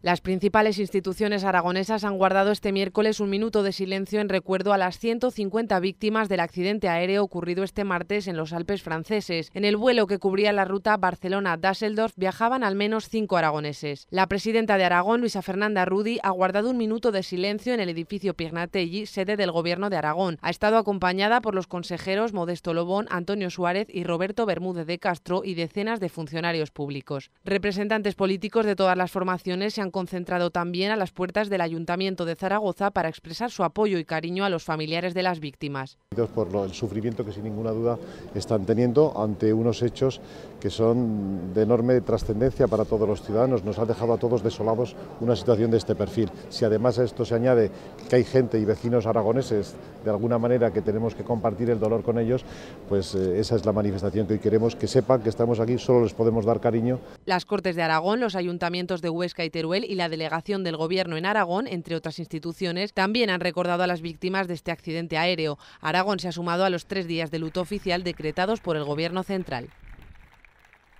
Las principales instituciones aragonesas han guardado este miércoles un minuto de silencio en recuerdo a las 150 víctimas del accidente aéreo ocurrido este martes en los Alpes franceses. En el vuelo que cubría la ruta Barcelona-Düsseldorf viajaban al menos 5 aragoneses. La presidenta de Aragón, Luisa Fernanda Rudi, ha guardado un minuto de silencio en el edificio Pignatelli, sede del Gobierno de Aragón. Ha estado acompañada por los consejeros Modesto Lobón, Antonio Suárez y Roberto Bermúdez de Castro y decenas de funcionarios públicos. Representantes políticos de todas las formaciones se han concentrado también a las puertas del Ayuntamiento de Zaragoza para expresar su apoyo y cariño a los familiares de las víctimas. Por el sufrimiento que sin ninguna duda están teniendo ante unos hechos que son de enorme trascendencia para todos los ciudadanos. Nos ha dejado a todos desolados una situación de este perfil. Si además a esto se añade que hay gente y vecinos aragoneses de alguna manera que tenemos que compartir el dolor con ellos, pues esa es la manifestación que hoy queremos, que sepan que estamos aquí, solo les podemos dar cariño. Las Cortes de Aragón, los ayuntamientos de Huesca y Teruel y la delegación del Gobierno en Aragón, entre otras instituciones, también han recordado a las víctimas de este accidente aéreo. Aragón se ha sumado a los 3 días de luto oficial decretados por el Gobierno central.